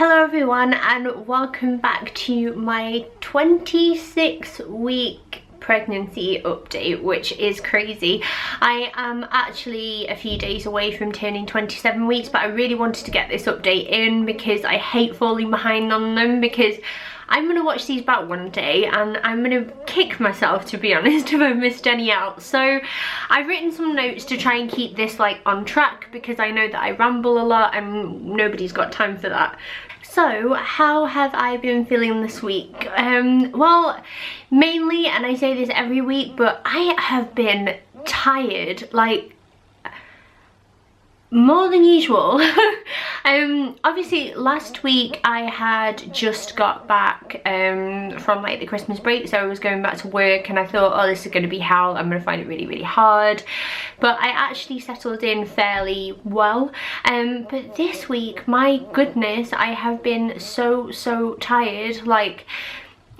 Hello everyone and welcome back to my 26-week pregnancy update, which is crazy. I am actually a few days away from turning 27 weeks, but I really wanted to get this update in because I hate falling behind on them, because I'm gonna watch these back one day and I'm gonna kick myself, to be honest, if I've missed any out. So I've written some notes to try and keep this like on track, because I know that I ramble a lot and nobody's got time for that. So how have I been feeling this week? Well, mainly, and I say this every week, but I have been tired, like more than usual. Obviously last week I had just got back from like the Christmas break, so I was going back to work and I thought, oh, this is going to be hell, I'm going to find it really hard, but I actually settled in fairly well. But this week, my goodness, I have been so tired, like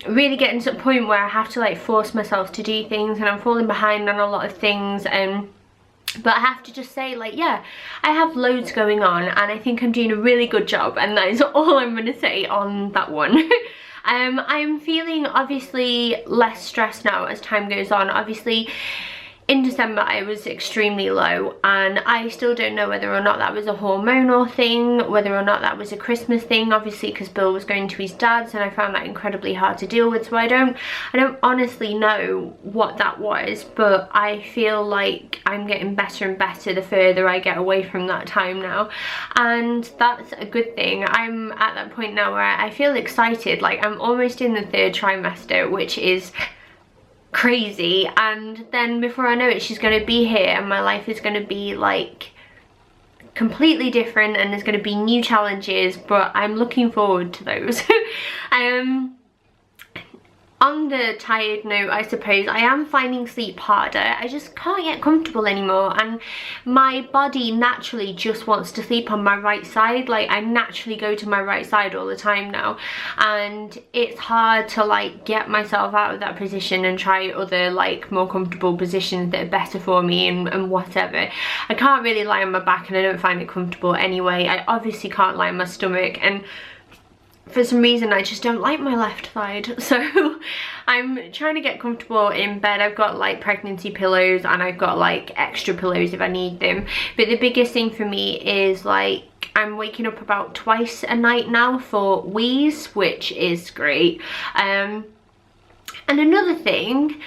really getting to the point where I have to like force myself to do things, and I'm falling behind on a lot of things. But I have to just say, like, yeah, I have loads going on and I think I'm doing a really good job, and that is all I'm going to say on that one. I'm feeling obviously less stressed now as time goes on. Obviously in December I was extremely low, and I still don't know whether or not that was a hormonal thing, whether or not that was a Christmas thing, obviously because Bill was going to his dad's and I found that incredibly hard to deal with. So I don't honestly know what that was, but I feel like I'm getting better and better the further I get away from that time now, and that's a good thing. I'm at that point now where I feel excited, like I'm almost in the 3rd trimester, which is crazy, and then before I know it, she's going to be here and my life is going to be like completely different, and there's going to be new challenges, but I'm looking forward to those. On the tired note, I suppose, I am finding sleep harder. I just can't get comfortable anymore, and my body naturally just wants to sleep on my right side. Like, I naturally go to my right side all the time now, and it's hard to like get myself out of that position and try other like more comfortable positions that are better for me and whatever. I can't really lie on my back and I don't find it comfortable anyway. I obviously can't lie on my stomach, and for some reason I just don't like my left side, so I'm trying to get comfortable in bed. I've got like pregnancy pillows and I've got like extra pillows if I need them, but the biggest thing for me is like I'm waking up about twice a night now for wheeze, which is great. And another thing,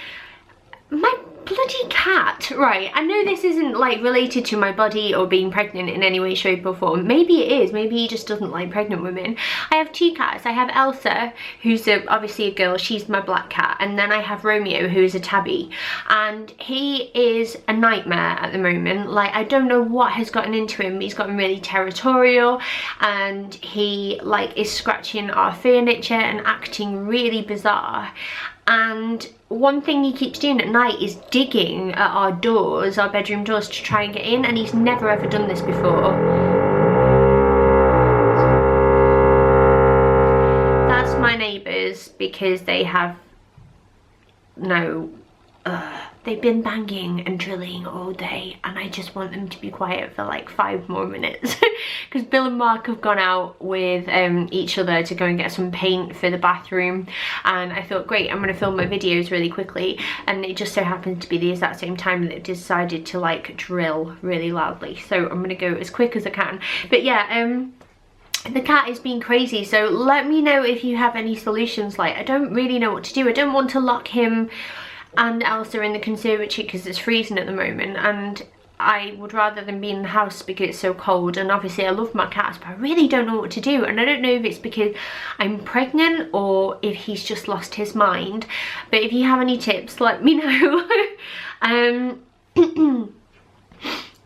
my bloody cat, right, I know this isn't like related to my body or being pregnant in any way, shape or form. Maybe it is, maybe he just doesn't like pregnant women. I have 2 cats. I have Elsa, who's obviously a girl, she's my black cat, and then I have Romeo, who is a tabby, and he is a nightmare at the moment. Like, I don't know what has gotten into him. He's gotten really territorial, and he like is scratching our furniture and acting really bizarre. And one thing he keeps doing at night is digging at our doors, our bedroom doors, to try and get in, and he's never ever done this before. That's my neighbours, because they have they've been banging and drilling all day, and I just want them to be quiet for like 5 more minutes. Because Bill and Mark have gone out with each other to go and get some paint for the bathroom, and I thought, great, I'm going to film my videos really quickly, and it just so happens to be the exact same time that they've decided to like drill really loudly, so I'm going to go as quick as I can. But yeah, the cat is being crazy, so let me know if you have any solutions. Like, I don't really know what to do. I don't want to lock him and Elsa in the conservatory because it's freezing at the moment, and I would rather than be in the house because it's so cold. And obviously I love my cats, but I really don't know what to do, and I don't know if it's because I'm pregnant or if he's just lost his mind. But if you have any tips, let me know.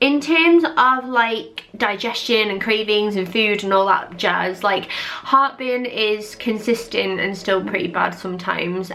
In terms of like digestion and cravings and food and all that jazz, like heartburn is consistent and still pretty bad sometimes,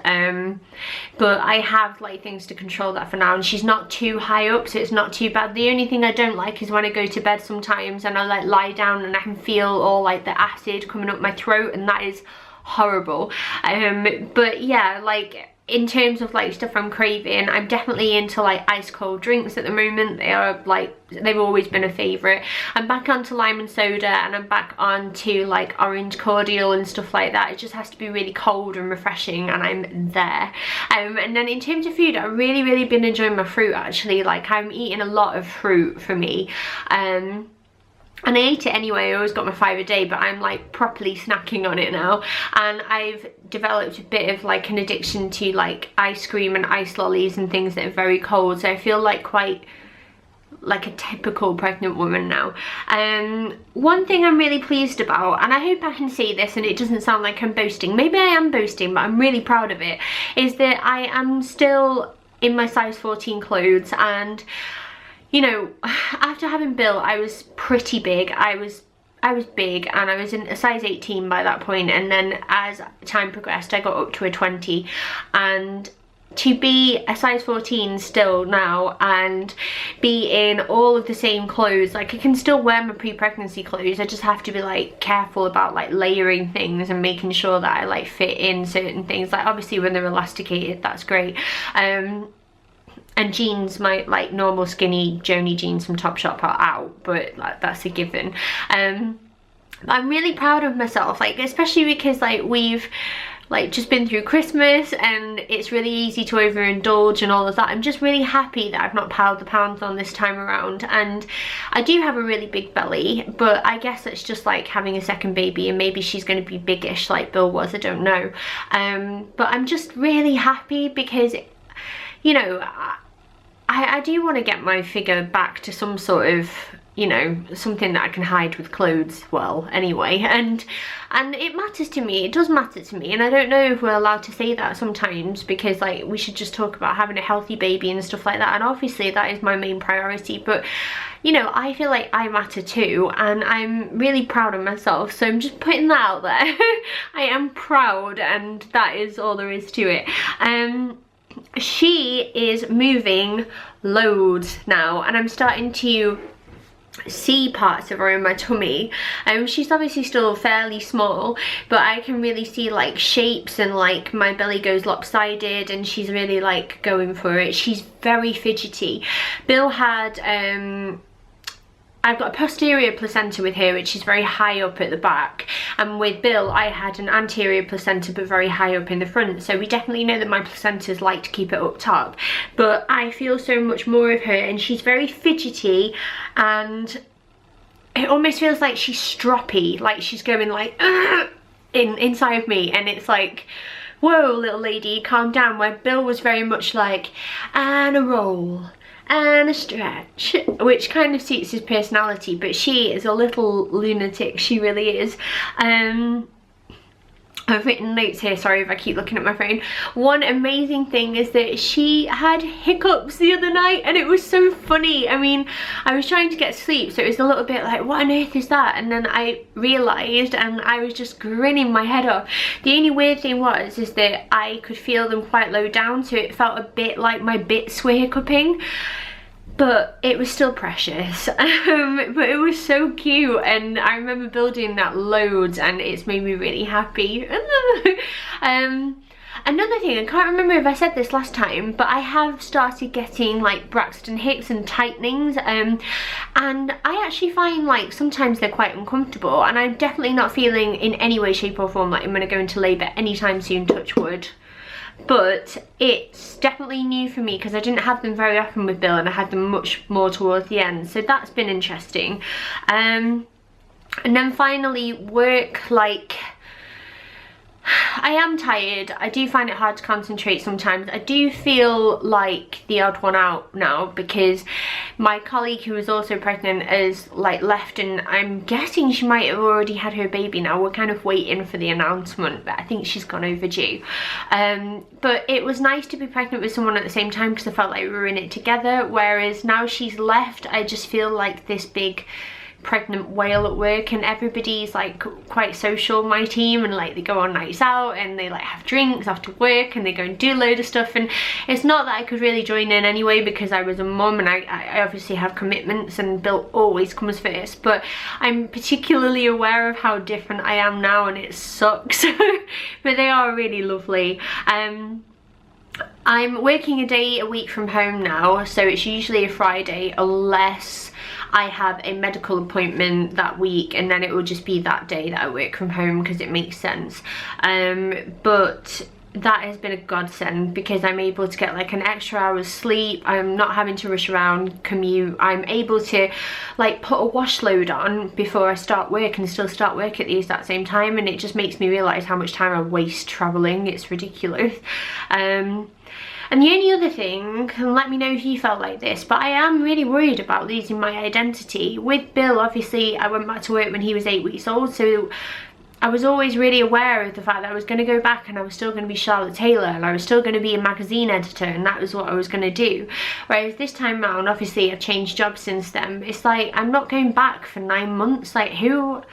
but I have like things to control that for now, and she's not too high up, so it's not too bad. The only thing I don't like is when I go to bed sometimes and I like lie down and I can feel all like the acid coming up my throat, and that is horrible. But yeah, like in terms of like stuff I'm craving, I'm definitely into like ice cold drinks at the moment. They are like, they've always been a favourite. I'm back onto lime and soda, and I'm back onto like orange cordial and stuff like that. It just has to be really cold and refreshing, and I'm there. And then in terms of food, I've really been enjoying my fruit actually. Like I'm eating a lot of fruit for me. And I ate it anyway, I always got my 5 a day, but I'm like properly snacking on it now. And I've developed a bit of like an addiction to like ice cream and ice lollies and things that are very cold. So I feel like quite like a typical pregnant woman now. One thing I'm really pleased about, and I hope I can say this and it doesn't sound like I'm boasting, maybe I am boasting, but I'm really proud of it, is that I am still in my size 14 clothes. And you know, after having Bill, I was pretty big. I was big, and I was in a size 18 by that point, and then as time progressed I got up to a 20, and to be a size 14 still now and be in all of the same clothes, like I can still wear my pre-pregnancy clothes, I just have to be like careful about like layering things and making sure that I like fit in certain things. Like obviously when they're elasticated, that's great. And jeans, my like normal skinny Joni jeans from Topshop are out, but like that's a given. I'm really proud of myself, like especially because like we've like just been through Christmas and it's really easy to overindulge and all of that. I'm just really happy that I've not piled the pounds on this time around. And I do have a really big belly, but I guess it's just like having a second baby, and maybe she's going to be biggish like Bill was, I don't know. But I'm just really happy because, you know, I do want to get my figure back to some sort of, you know, something that I can hide with clothes well anyway, and it matters to me, it does matter to me. And I don't know if we're allowed to say that sometimes, because like we should just talk about having a healthy baby and stuff like that, and obviously that is my main priority, but you know, I feel like I matter too, and I'm really proud of myself, so I'm just putting that out there. I am proud, and that is all there is to it. She is moving loads now, and I'm starting to see parts of her in my tummy. She's obviously still fairly small, but I can really see like shapes, and like my belly goes lopsided, and she's really like going for it. She's very fidgety. Bill had I've got a posterior placenta with her, which is very high up at the back, and with Bill I had an anterior placenta but very high up in the front, so we definitely know that my placentas like to keep it up top, but I feel so much more of her, and she's very fidgety, and it almost feels like she's stroppy, like she's going like inside of me, and it's like, whoa little lady, calm down. Where Bill was very much like, and a roll and a stretch, which kind of suits his personality, but she is a little lunatic, she really is. I've written notes here, sorry if I keep looking at my phone. One amazing thing is that she had hiccups the other night, and it was so funny. I mean, I was trying to get sleep, so it was a little bit like, what on earth is that? And then I realised, and I was just grinning my head off. The only weird thing was is that I could feel them quite low down, so it felt a bit like my bits were hiccuping, but it was still precious. But it was so cute, and I remember building that loads, and it's made me really happy. Another thing, I can't remember if I said this last time, but I have started getting like Braxton Hicks and tightenings, and I actually find like sometimes they're quite uncomfortable, and I'm definitely not feeling in any way, shape or form like I'm going to go into labour anytime soon, touch wood. But it's definitely new for me because I didn't have them very often with Bill, and I had them much more towards the end, so that's been interesting. And then finally work, like I am tired. I do find it hard to concentrate sometimes. I do feel like the odd one out now because my colleague who was also pregnant is like left, and I'm guessing she might have already had her baby now. We're kind of waiting for the announcement, but I think she's gone overdue. But it was nice to be pregnant with someone at the same time because I felt like we were in it together, whereas now she's left, I just feel like this big pregnant whale at work, and everybody's like quite social, my team, and like they go on nights out and they like have drinks after work and they go and do a load of stuff, and it's not that I could really join in anyway because I was a mum and I obviously have commitments, and Bill always comes first, but I'm particularly aware of how different I am now, and it sucks. But they are really lovely. I'm working a day a week from home now, so it's usually a Friday unless I have a medical appointment that week, and then it will just be that day that I work from home because it makes sense. But that has been a godsend because I'm able to get like an extra hour's sleep. I'm not having to rush around, commute. I'm able to like put a wash load on before I start work and still start work at the exact same time, and it just makes me realise how much time I waste travelling. It's ridiculous. And the only other thing, and let me know if you felt like this, but I am really worried about losing my identity. With Bill, obviously, I went back to work when he was 8 weeks old, so I was always really aware of the fact that I was going to go back and I was still going to be Charlotte Taylor and I was still going to be a magazine editor, and that was what I was going to do. Whereas this time round, obviously I've changed jobs since then, it's like I'm not going back for 9 months. Like who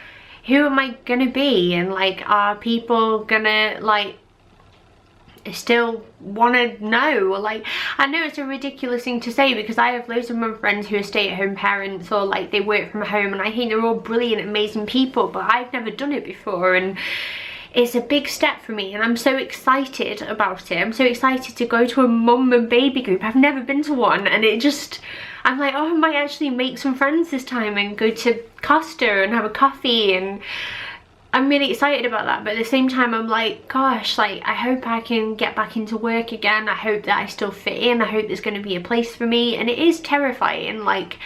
am I going to be? And like, are people going to like still want to know? Like, I know it's a ridiculous thing to say because I have loads of my friends who are stay-at-home parents or like they work from home, and I think they're all brilliant, amazing people, but I've never done it before, and it's a big step for me, and I'm so excited about it. I'm so excited to go to a mum and baby group. I've never been to one, and it just, I'm like, oh, I might actually make some friends this time and go to Costa and have a coffee, and I'm really excited about that. But at the same time, I'm like, gosh, like I hope I can get back into work again. I hope that I still fit in. I hope there's going to be a place for me. And it is terrifying, like,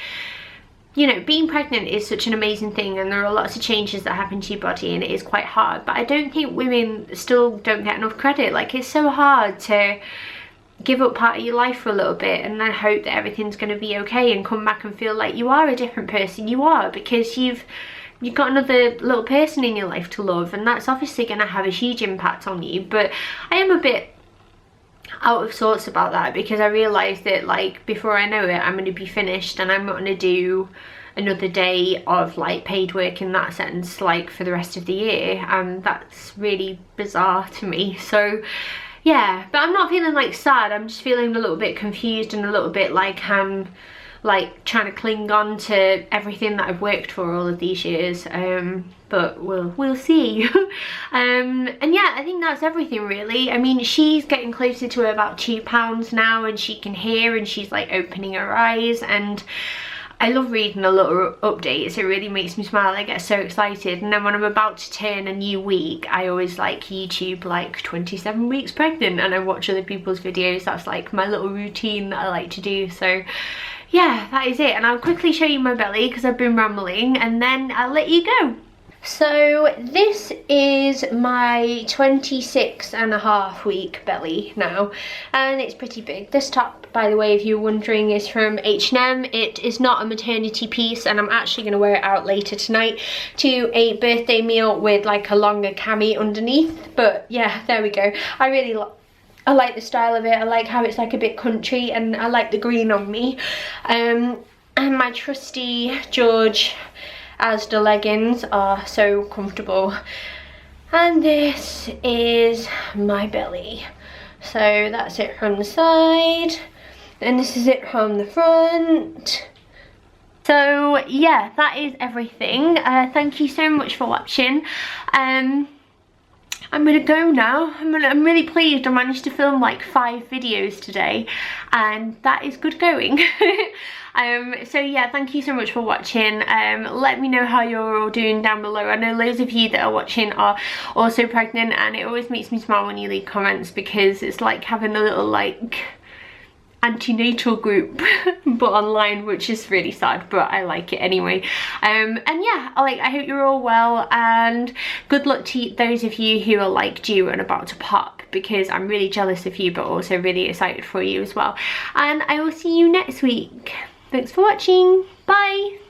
you know, being pregnant is such an amazing thing, and there are lots of changes that happen to your body, and it is quite hard. But I don't think women still don't get enough credit. Like, it's so hard to give up part of your life for a little bit and then hope that everything's going to be okay and come back and feel like you are a different person. You are, because you've got another little person in your life to love, and that's obviously going to have a huge impact on you. But I am a bit out of sorts about that because I realise that like before I know it, I'm going to be finished and I'm not going to do another day of like paid work in that sense like for the rest of the year, and that's really bizarre to me. So yeah, but I'm not feeling like sad, I'm just feeling a little bit confused and a little bit like I'm like trying to cling on to everything that I've worked for all of these years, but we'll see. And yeah, I think that's everything really. I mean, she's getting closer to about 2 pounds now, and she can hear, and she's like opening her eyes, and I love reading the little updates. It really makes me smile. I get so excited. And then when I'm about to turn a new week, I always like YouTube like 27 weeks pregnant, and I watch other people's videos. That's like my little routine that I like to do. So yeah, that is it. And I'll quickly show you my belly because I've been rambling, and then I'll let you go. So this is my 26.5 week belly now, and it's pretty big. This top, by the way, if you're wondering, is from H&M. It is not a maternity piece, and I'm actually going to wear it out later tonight to a birthday meal with like a longer cami underneath. But yeah, there we go. I like the style of it. I like how it's like a bit country, and I like the green on me. And my trusty George Asda leggings are so comfortable. And this is my belly. So that's it from the side, and this is it from the front. So yeah, that is everything. Thank you so much for watching. I'm gonna go now. I'm really pleased I managed to film like 5 videos today, and that is good going. So yeah, thank you so much for watching. Let me know how you're all doing down below. I know loads of you that are watching are also pregnant, and it always makes me smile when you leave comments because it's like having a little like antenatal group but online, which is really sad, but I like it anyway. And yeah, I hope you're all well, and good luck to those of you who are like due and about to pop, because I'm really jealous of you but also really excited for you as well. And I will see you next week. Thanks for watching. Bye.